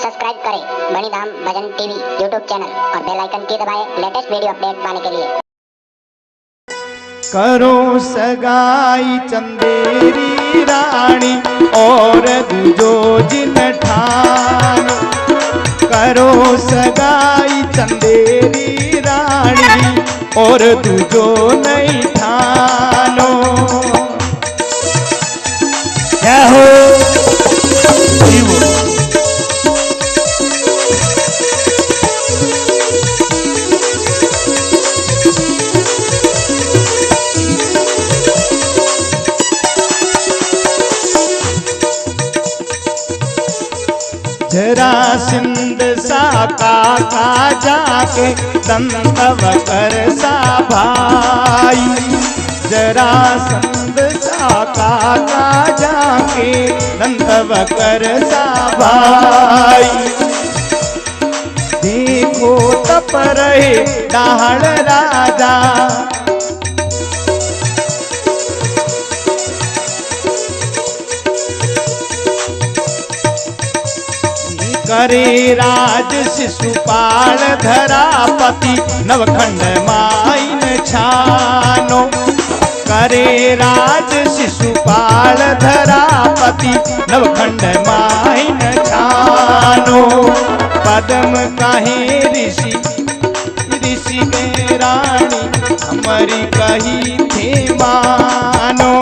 Subscribe करें मणिधाम भजन TV YouTube channel और bell icon की दबाएं लेटेस्ट वीडियो अपडेट पाने के लिए। करो सगाई चंदेरी रानी और दूजो जिन ठान। करो सगाई चंदेरी रानी और दूजो नहीं ठानो। क्या हो जरासंध सा काका जाके दंतव कर सा भाई। जरासंध सा काका जाके दंतव कर सा भाई। देखो तप रहे डाहड़ राजा करे राज शिशुपाल धरापति नवखंड माइन छानो। करे राज शिशुपाल धरापति नवखंड माइन छानो। पदम काहे ऋषि ऋषि के रानी हमारी कही थे मानो।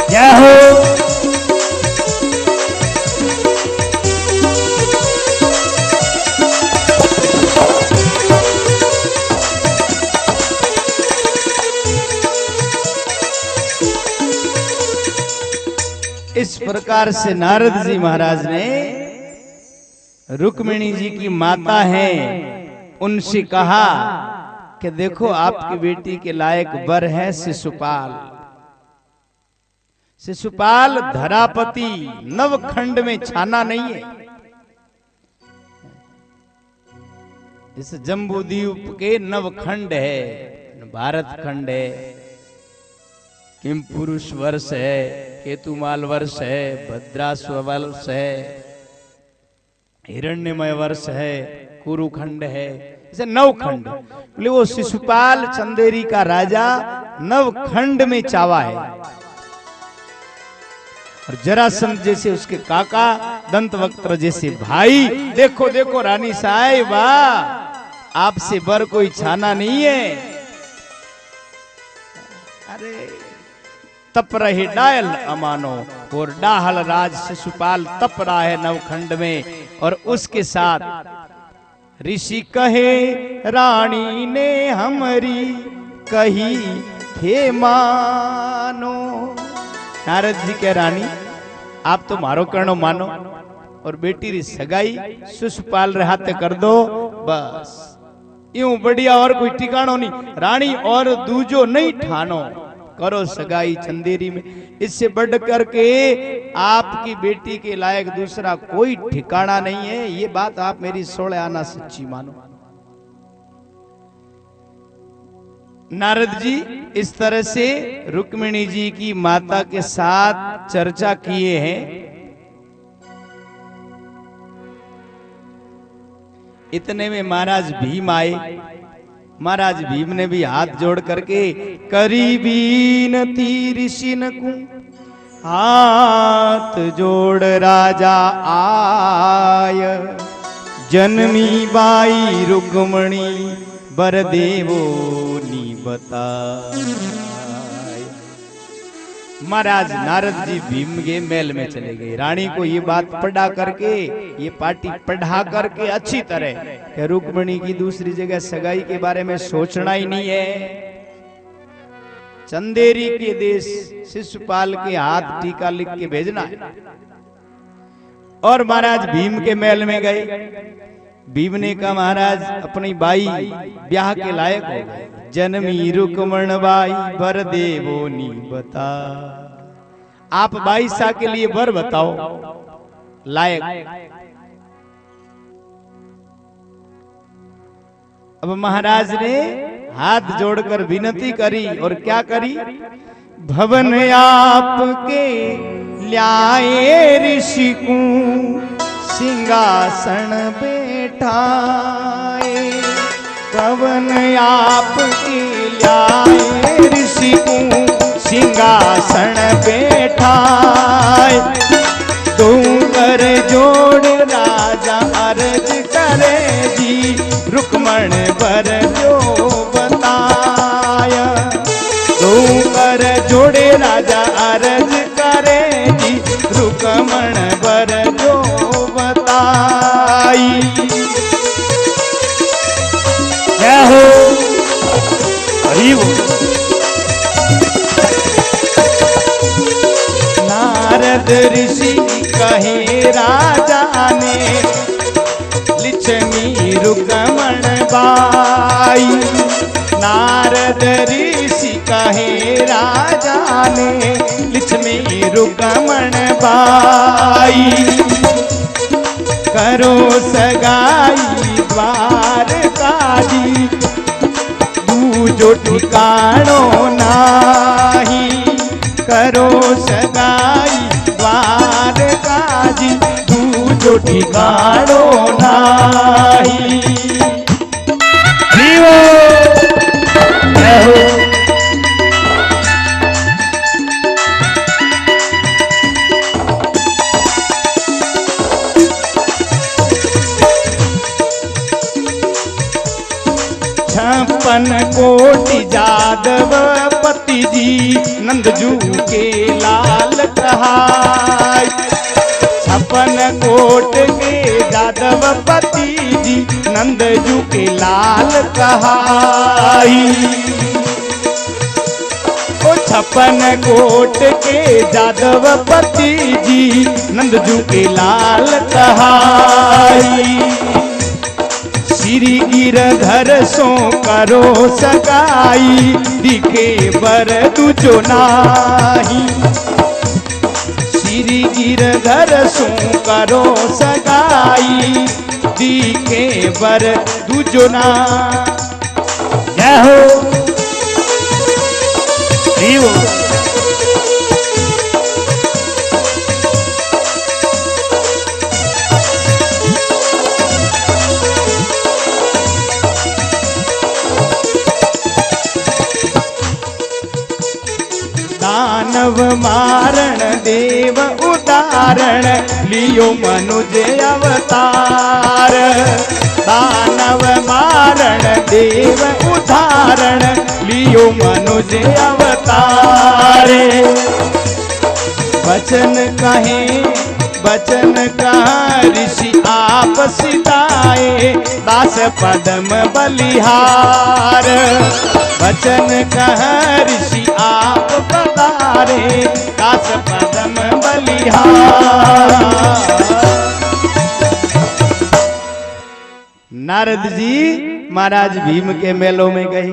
क्या हो इस प्रकार से नारद जी महाराज ने रुक्मिणी जी की माता हैं उनसे कहा कि देखो आपकी बेटी के लायक वर है शिशुपाल। शिशुपाल धरापति नवखंड में छाना नहीं है। इस जम्बूद्वीप के नवखंड है, भारत खंड है, किम पुरुष वर्ष है, केतुमाल वर्ष है, भद्रास्व वर्ष है, हिरण्यमय वर्ष है, कुरुखंड है, ऐसे नवखंड। बोले वो शिशुपाल चंदेरी का राजा नवखंड में चावा है। और जरासंध जैसे उसके काका, दंतवक्त्र जैसे भाई। देखो देखो रानी साहिबा, आपसे बर कोई छाना नहीं है। अरे तप रहे डायल अमानो। और डाहल राज शिशुपाल तप रहा है नवखंड में। और उसके साथ ऋषि कहे रानी ने हमारी कही थे मानो। नारद जी के रानी आप तो मारो करनो मानो और बेटी री सगाई शिशुपाल रे हाथे कर दो बस। यूं बढ़िया और कोई ठिकानो नहीं। रानी और दूजो नहीं ठानो। करो सगाई चंदेरी में। इससे बढ़ करके आपकी बेटी के लायक दूसरा कोई ठिकाना नहीं है। ये बात आप मेरी 16 आना सच्ची मानो। नारद जी इस तरह से रुक्मिणी जी की माता के साथ चर्चा किए हैं। इतने में महाराज भीम आए। महाराज भीम ने भी हाथ जोड़ करके करी बीनती ऋषिन को हाथ जोड़ राजा आय। जनमी बाई रुक्मणी बर देवो नी बताय। महाराज नारद जी भीम के महल में चले गए। रानी को ये बात पढ़ा करके, ये पार्टी पढ़ा करके अच्छी तरह कि रुक्मिणी की दूसरी जगह सगाई के बारे में सोचना ही नहीं है। चंदेरी के देश शिशुपाल के हाथ टीका लिख के भेजना है। और महाराज भीम के महल में गए। भीम ने कहा महाराज अपनी बाई ब्याह के लायक हो गए। जनमी रुक्मण बाई वर देवो नी बता। आप 22 साल के लिए वर बताओ लायक। अब महाराज ने हाथ जोड़कर विनती करी और क्या करी, भवन आपके ल्याए ऋषि को सिंहासन बैठाए। कवन आपकी ल्याए ऋषि को सिंहासन बैठाए। दूकर जोड़ राजा अर्ज करे जी रुक्मण बर जो बताया। दूकर जोड़े राजा अर्ज करे जी रुक्मण बर जो बताई। क्या हो हरि बोल। नारद ऋषि कहे राजा ने लिच्छमी रुक्मण बाई। नारद ऋषि कहे राजा ने लिच्छमी रुक्मण बाई। करो सगाई द्वारकाजी दूजो ठिकानो नाही। करो सगाई द्वारकाजी दूजो ठिकानो नाही। जीवो कहो छप्पन कोटि जादव पति जी नंदजू के लाल कहाय। छप्पन कोट के जादव पति जी नंदजू के लाल कहाई। ओ छप्पन कोट के जादव पति जी नंदजू के लाल कहाई। श्री गिरधर सो करो सगाई दिखे बर दूजो नाही। श्री गिरधर सो करो सगाई दिखे बर दूजो ना। जय हो जीवो दानव मारण देव उदाहरण लियो मनुज अवतार। दानव मारण देव उदाहरण लियो मनुज अवतार। बचन कहा ऋषि आप सिताए दास पदम बलिहार। बचन कह ऋषि आप पधारे दास पदम बलिहार। नारद जी महाराज भीम के मेलों में गए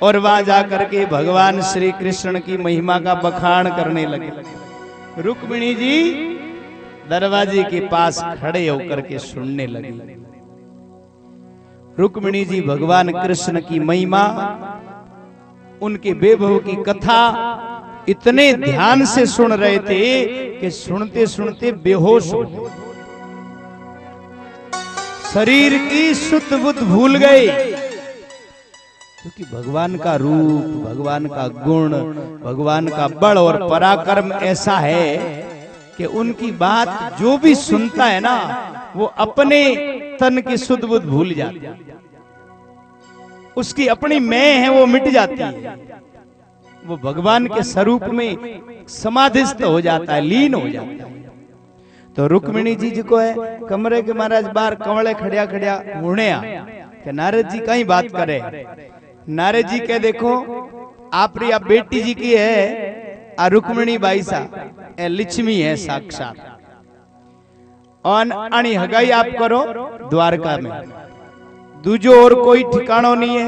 और वहां जाकर के भगवान श्री कृष्ण की महिमा का बखान करने लगे। रुक्मिणी जी दरवाजे के पास खड़े होकर के सुनने लगी। रुक्मिणी जी भगवान कृष्ण की महिमा उनके वैभव की कथा इतने ध्यान से सुन रहे थे कि सुनते सुनते बेहोश हो गए। शरीर की शुद्ध बुद्ध भूल गए क्योंकि भगवान का रूप, भगवान का गुण, भगवान का बल और पराक्रम ऐसा है कि उनकी बात जो भी सुनता है ना वो अपने तन की शुद्ध बुद्ध भूल जाता है। उसकी अपनी मैं है वो मिट जाती है। वो भगवान के स्वरूप में समाधिस्थ हो जाता है, लीन हो जाता है। तो रुक्मिणी जी को है कमरे के महाराज बाहर कंवड़े खड़िया खड़िया मुड़े कि नारद जी कहीं बात करे। नारद जी के देखो आप बेटी जी की है आ रुक्मिणी बाई सा लक्ष्मी है साक्षात और अणी हगाई आप करो द्वारका में। दूजो और कोई ठिकानो नहीं है।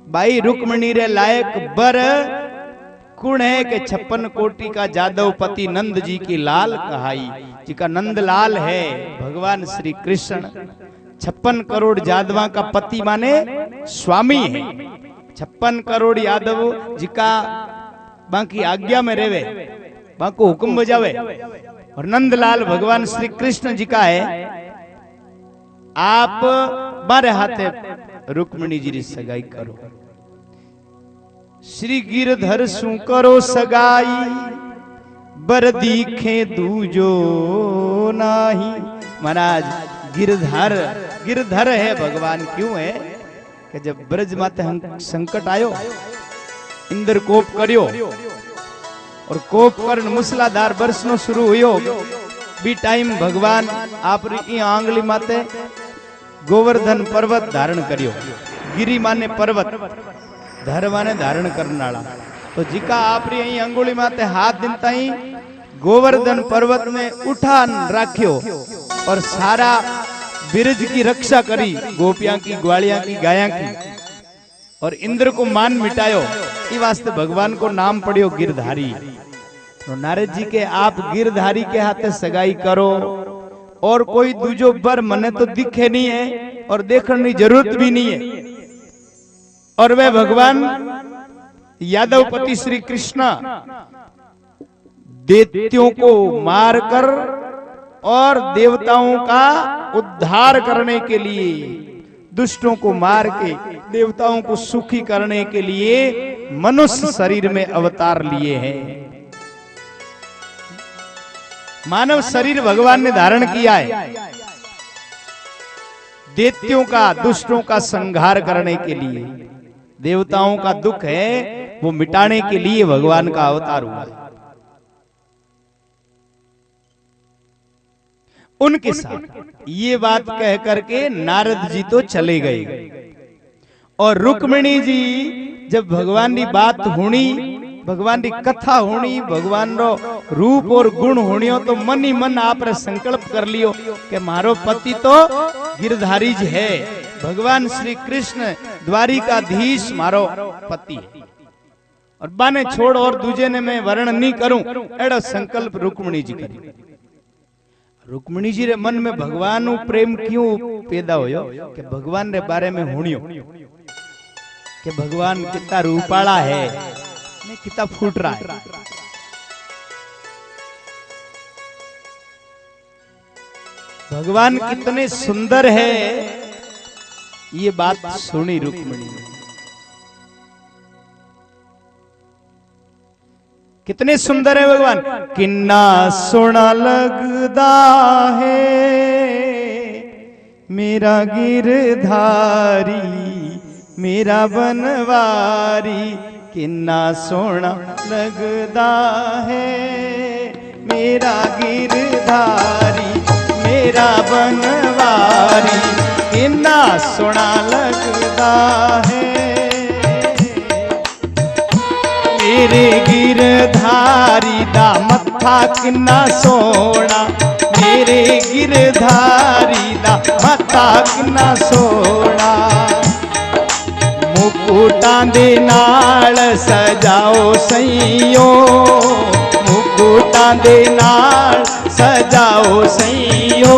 भाई रुक्मिणी रे लायक बर कुण है कि 56 कोटि का जादवपति नंद जी की लाल कहाई, जी का नंद लाल है भगवान श्री कृष्ण। 56 करोड़ यादवा का पति माने स्वामी है। 56 करोड़ यादव जी का बाकी आज्ञा में रेवे बाको हुक्म बजावे। और नंदलाल भगवान श्री कृष्ण जी का है, आप मारे हाथे रुक्मिणी जी री सगाई करो। श्री गिरधर सु करो सगाई, बर दीखे दूजो नाही। महाराज गिरधर, गिरधर है भगवान क्यों है कि जब ब्रज माते संकट आयो, इंद्र कोप करियो और कोप करन मूसलाधार बरसनो शुरू हुयो, बी टाइम भगवान आप आंगली माते गोवर्धन पर्वत धारण करियो। गिरी माने पर्वत, धर माने धारण करनाला। तो जिका आपरी अही अंगुली माते हाथ दिनता ही गोवर्धन पर्वत में उठान राख्यो और सारा बिरज की रक्षा करी, गोपियां की, ग्वालियां की, गाया की, और इंद्र को मान मिटायो। इस वास्ते भगवान को नाम पड़ियो गिरधारी। तो नारद जी के आप गिरधारी के हाथे सगाई करो, और कोई दूजो बर मने तो दिखे नहीं है और देखने की जरूरत भी नहीं है। और वे भगवान यादवपति श्री कृष्ण दैत्यों को मारकर और देवताओं का उद्धार करने के लिए, दुष्टों को मार के देवताओं को सुखी करने के लिए मनुष्य शरीर में अवतार लिए हैं। मानव शरीर भगवान ने धारण किया है दैत्यों का, दुष्टों का संहार करने के लिए। देवताओं का दुख है वो मिटाने के लिए भगवान का अवतार हुआ है। उनके साथ ये बात कह करके नारद जी तो चले गए, और रुक्मिणी जी जब भगवान की बात हुणी, भगवान की कथा होनी, भगवान रो रूप और गुण होनियो, तो मन ही मन आप संकल्प कर लियो कि मारो पति तो गिरधारी जी है। भगवान श्री कृष्ण द्वारिकाधीश मारो पति है। और बाने छोड़ और दूजे ने मैं वर्णन नहीं करूं, एड़ो संकल्प रुक्मिणी जी करी। रुक्मिणी जी रे मन में भगवान प्रेम क्यों पैदा होयो कि भगवान रे बारे में हुणियो कि भगवान कितना रूपाला है, कितना फूट रहा है। भगवान कितने सुंदर है, ये बात सुनी रुक्मिणी ने। कितने सुंदर है भगवान, किन्ना सोना लगदा है मेरा गिरधारी, मेरा बनवारी। किन्ना सोना लगदा है मेरा गिरधारी, मेरा बनवारी। किन्ना सोना लगदा है मेरे गिरधारी दा मत्था किन्ना सोना, मेरे गिरधारी दा मत्था किन्ना सोना। मुकुटां दे नाल सजाओ सैयो, मुकुटां दे नाल सजाओ सैयो।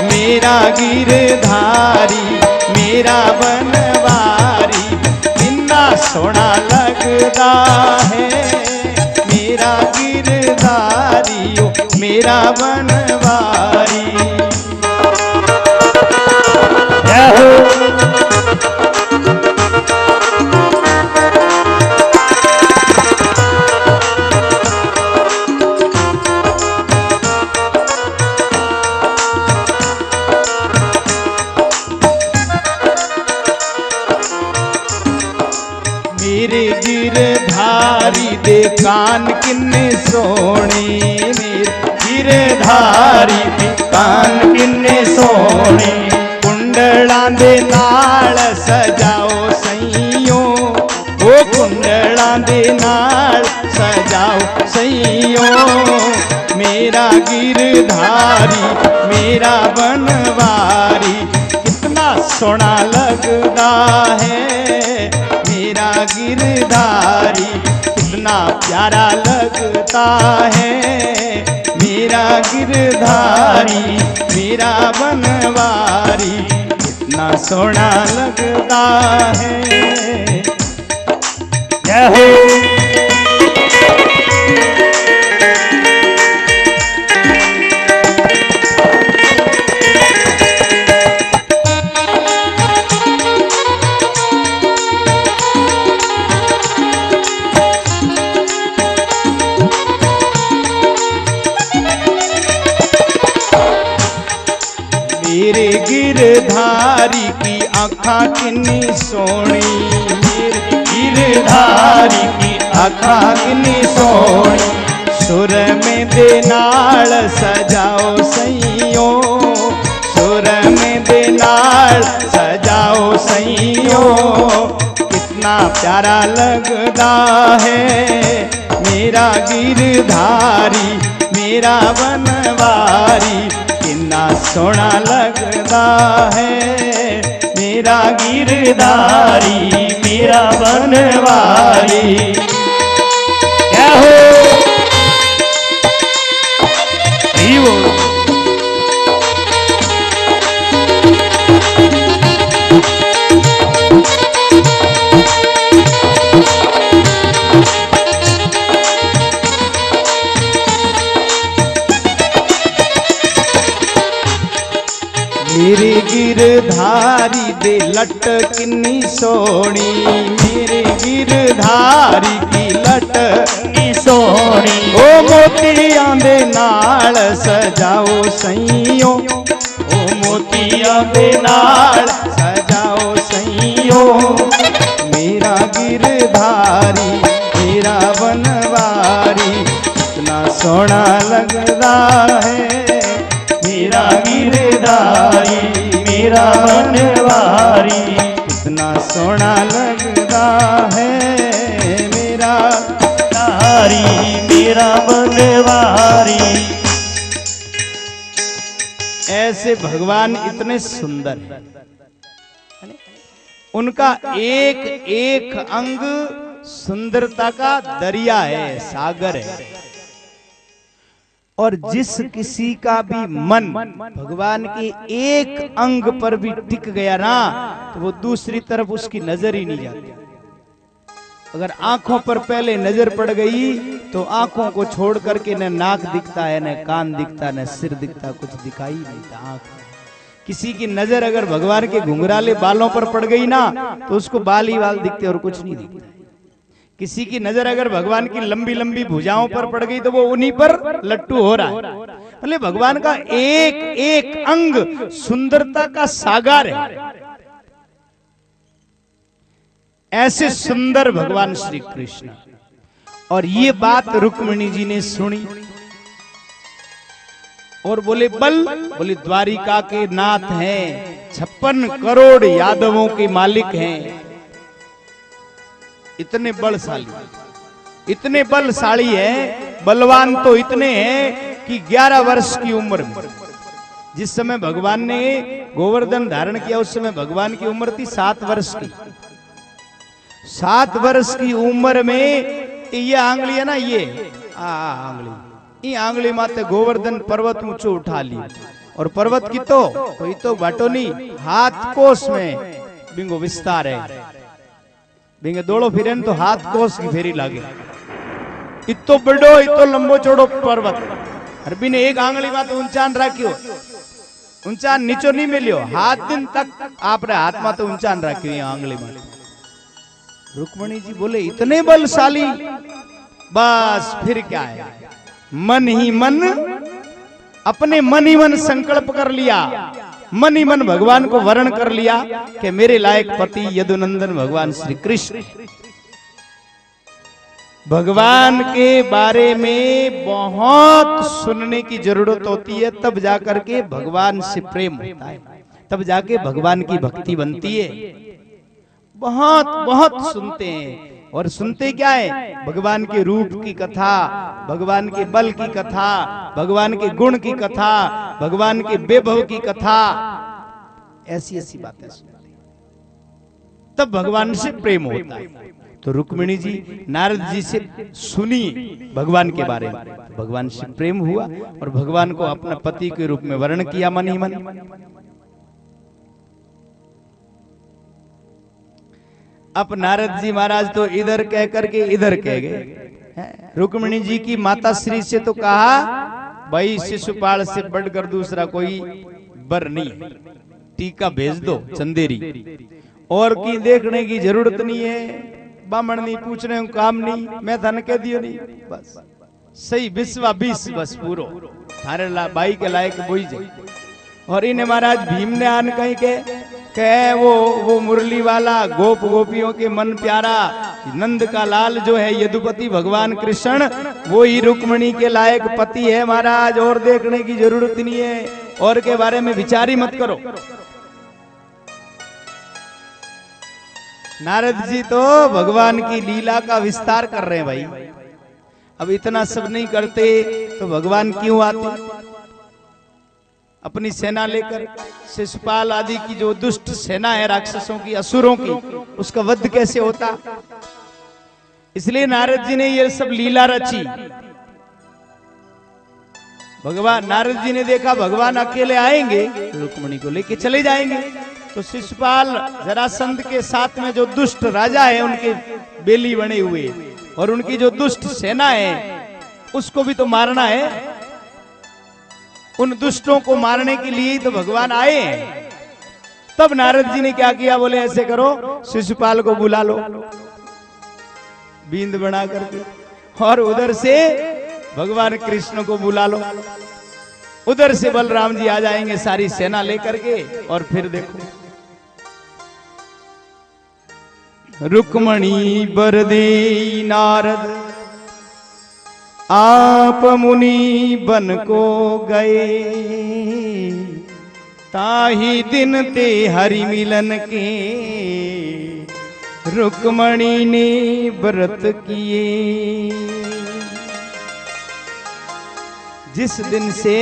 मेरा गिरधारी, मेरा बनवारी, किन्ना सोना लगदा है मेरा गिरधारी, मेरा बनवारी। जय हो। मेरे गिरधारी दे कान किन्ने सोने, मेरे गिरधारी दे कान किन्ने सोने। कुंडलां दे नाल सजाओ सैयो, ओ कुंडलां दे नाल सजाओ सैयो। मेरा गिरधारी, मेरा बनवारी, कितना सोना लगदा है मेरा गिरधारी, कितना प्यारा लगता है मेरा गिरधारी, मेरा बनवारी, कितना सोना लगता है। जय हो। गिरधारी की आँखा किन्नी सोनी, मेरे गिरधारी की आँखा किन्नी सोनी, सुर में दे नाल सजाओ सैयो, सुर में दे नाल सजाओ सैयो, कितना प्यारा लगता है मेरा गिरधारी मेरा बनवारी, कितना सोना लगता है मेरा गिरधारी मेरा बनवारी। क्या हो मेरे गिरधारी दे लट किन्नी सोनी, मेरे गिरधारी की लट किन्नी सोनी, ओ मोतियां दे नाल सजाओ सैयो, ओ मोतियां दे नाल सजाओ सैयो, मेरा गिरधारी मेरा बनवारी, कितना सोना लगता है मेरा गिरधारी मेरा बनवारी, कितना सोना लगता है मेरा गिरधारी मेरा बनवारी। ऐसे भगवान इतने सुंदर हैं, उनका एक एक अंग सुंदरता का दरिया है, सागर है। और जिस किसी का भी मन भगवान के एक अंग पर भी टिक गया ना, तो वो दूसरी तरफ उसकी नजर ही नहीं जाती। अगर आंखों पर पहले नजर पड़ गई तो आंखों को छोड़ करके न नाक दिखता है, न कान दिखता, न सिर दिखता, कुछ दिखाई नहीं देता। आंख किसी की नजर अगर भगवान के घुंघराले बालों पर पड़ गई ना, तो उसको बाल ही बाल दिखते और कुछ नहीं दिखता। किसी की नजर अगर भगवान की लंबी लंबी भुजाओं पर पड़ गई तो वो उन्हीं पर लट्टू हो रहा है। बोले भगवान का एक एक अंग सुंदरता का सागर है। ऐसे सुंदर भगवान श्री कृष्ण। और ये बात रुक्मिणी जी ने सुनी और बोले बोले द्वारिका के नाथ हैं, 56 करोड़ यादवों के मालिक हैं, इतने बलशाली है, बलवान तो इतने हैं कि 11 वर्ष की उम्र में, जिस समय भगवान ने गोवर्धन धारण किया उस समय भगवान की उम्र थी 7 वर्ष की। 7 वर्ष की उम्र में ये आंगली है ना, ये आंगली, आंगली माते गोवर्धन पर्वत ऊंचो उठा लिया। और पर्वत की तो कोई तो बाटो नहीं, हाथ कोस में बिंगो विस्तार है, बिंगे दौड़ो फिरे तो हाथ कोस की फेरी लागे। इतो बड़ो इतो लंबो चौड़ो पर्वत, अरबी ने एक आंगली माते ऊंचान राख्यो, ऊंचान नीचो नहीं मिलियो, हाथ दिन तक आपरे हाथ माते ऊंचान राख्यो ये आंगली माते। रुक्मिणी जी बोले इतने बलशाली, बस फिर क्या है, मन ही मन, अपने मन ही मन संकल्प कर लिया, मन ही मन भगवान को वर्ण कर लिया कि मेरे लायक पति यदुनंदन भगवान श्री कृष्ण। भगवान के बारे में बहुत सुनने की जरूरत होती है, तब जाकर के भगवान से प्रेम होता है, तब जाके भगवान की भक्ति बनती है। बहुत बहुत सुनते हैं, और सुनते क्या है, भगवान के रूप की कथा, भगवान के बल की कथा, भगवान के गुण की कथा, भगवान के वैभव की कथा, ऐसी ऐसी बातें सुनते हैं, तब भगवान से प्रेम होता है। तो रुक्मिणी जी नारद जी से सुनी भगवान के बारे में, भगवान से प्रेम हुआ और भगवान को अपना पति के रूप में वर्ण किया मन ही मन। अब नारद जी महाराज तो इधर कह करके इधर कह गए। रुक्मिणी जी की माता श्री से तो कहा भाई शिशुपाल से बढ़कर दूसरा कोई बर नहीं, टीका भेज दो चंदेरी, और की देखने की जरूरत नहीं है, बामण नहीं पूछने काम नहीं, मैं धन कह दियो नहीं, बस सही 20 बस पूरो थारे बाई के लायक बोई जाए। और इन्हें महाराज भीम ने आन कहीं के वो मुरली वाला गोप गोपियों के मन प्यारा नंद का लाल जो है यदुपति भगवान कृष्ण वो ही रुक्मणी के लायक पति है महाराज, और देखने की जरूरत नहीं है, और के बारे में विचार ही मत करो। नारद जी तो भगवान की लीला का विस्तार कर रहे हैं भाई। अब इतना सब नहीं करते तो भगवान क्यों आते? अपनी सेना लेकर शिशुपाल आदि की जो दुष्ट सेना है राक्षसों की असुरों की, उसका वध कैसे होता? इसलिए नारद जी ने ये सब लीला रची। भगवान नारद जी ने देखा भगवान अकेले आएंगे रुक्मणी को लेके चले जाएंगे, तो शिशुपाल जरासंध के साथ में जो दुष्ट राजा है उनके बेली बने हुए और उनकी जो दुष्ट सेना है उसको भी तो मारना है। उन दुष्टों को मारने के लिए तो भगवान आए हैं। तब नारद जी ने क्या किया, बोले ऐसे करो शिशुपाल को बुला लो बींद बना करके, और उधर से भगवान कृष्ण को बुला लो, उधर से बलराम जी आ जाएंगे सारी सेना लेकर के, और फिर देखो रुक्मणी बरदे नारद आप मुनि बन को गए, ताही दिन ते हरि मिलन के रुक्मणी ने व्रत किए। जिस दिन से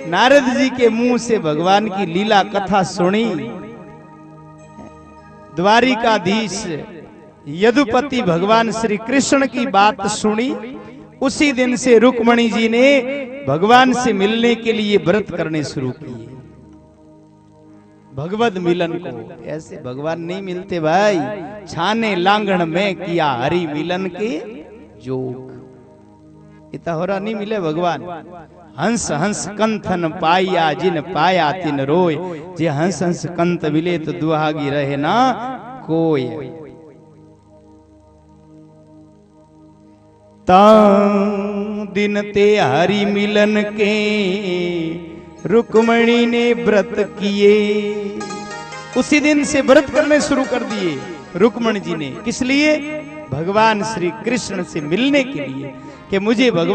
नारद जी के मुंह से भगवान की लीला कथा सुनी, द्वारिकाधीश यदुपति भगवान श्री कृष्ण की बात सुनी, उसी दिन से रुक्मणी जी ने भगवान से मिलने के लिए व्रत करने शुरू किए। भगवद मिलन को ऐसे भगवान नहीं मिलते भाई, छाने लांगण में किया हरि मिलन के जोग। इतना हो रहा नहीं मिले भगवान। हंस हंस कंथन पाया जिन पाया तिन रोय, जे हंस हंस कंत मिले तो दुहागी रहे ना कोई। दिन ते हरि मिलन के रुक्मणी ने व्रत किए। उसी दिन से व्रत करने शुरू कर दिए रुक्मणी जी ने। किस लिए? भगवान श्री कृष्ण से मिलने के लिए, कि मुझे भगवान